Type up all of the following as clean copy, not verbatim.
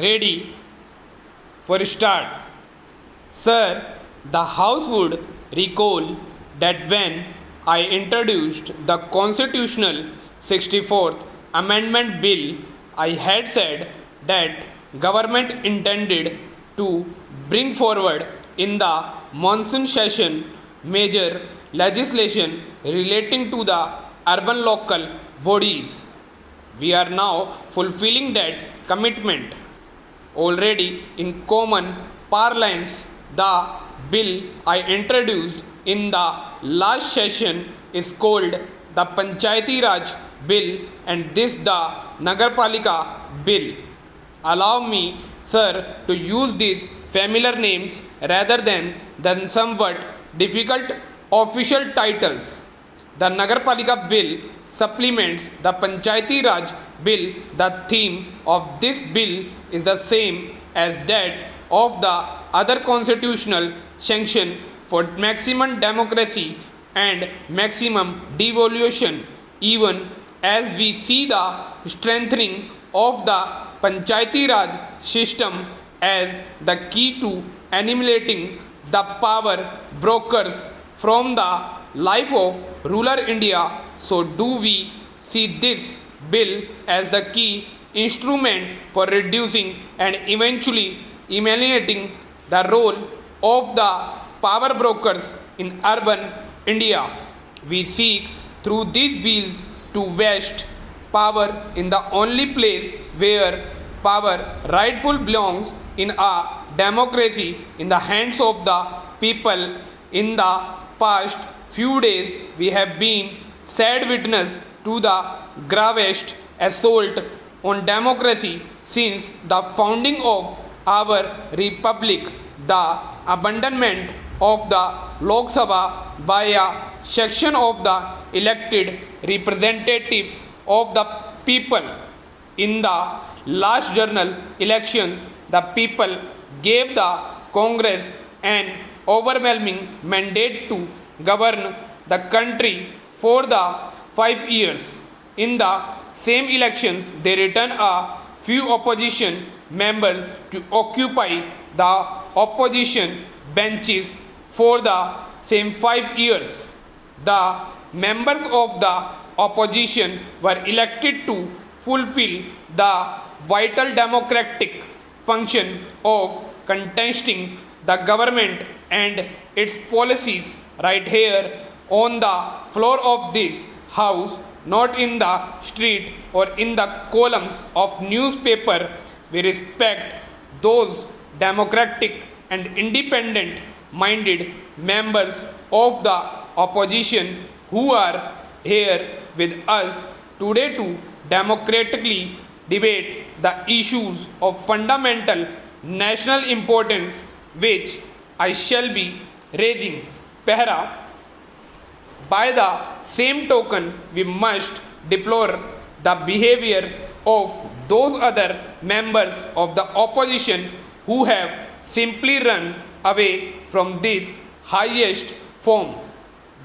ready for start. Sir, the House would recall that when I introduced the Constitutional 64th Amendment Bill, I had said that government intended to bring forward in the monsoon session major legislation relating to the urban local bodies. We are now fulfilling that commitment. Already in common parlance, the bill I introduced in the last session is called the Panchayati Raj Bill and this the Nagarpalika Bill. Allow me, sir, to use these familiar names rather than somewhat difficult official titles. The Nagarpalika Bill supplements the Panchayati Raj Bill. The theme of this bill is the same as that of the other constitutional sanction for maximum democracy and maximum devolution, even as we see the strengthening of the Panchayati Raj system as the key to eliminating the power brokers from the life of rural India. So do we see this bill as the key instrument for reducing and eventually eliminating the role of the power brokers in urban India. We seek through these bills to vest power in the only place where power rightful belongs in a democracy, in the hands of the people. In the past few days, we have been sad witness to the gravest assault on democracy since the founding of our republic, the abandonment of the Lok Sabha by a section of the elected representatives of the people. In the last general elections, the people gave the Congress an overwhelming mandate to govern the country for the 5 years. In the same elections, they returned a few opposition members to occupy the opposition benches for the same 5 years. The members of the opposition were elected to fulfill the vital democratic function of contesting the government and its policies right here on the floor of this house, not in the street or in the columns of newspaper. We respect those democratic and independent minded members of the opposition who are here with us today to democratically debate the issues of fundamental national importance which I shall be raising. Para. By the same token, we must deplore the behavior of those other members of the opposition who have simply run away from this highest form.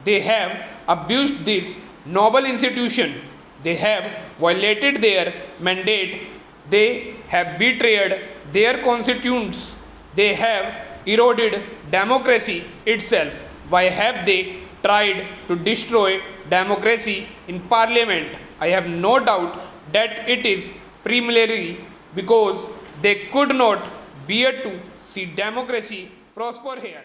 They have abused this noble institution. They have violated their mandate. They have betrayed their constituents. They have eroded democracy itself. Why have they tried to destroy democracy in parliament? I have no doubt that it is primarily because they could not bear to see democracy prosper here.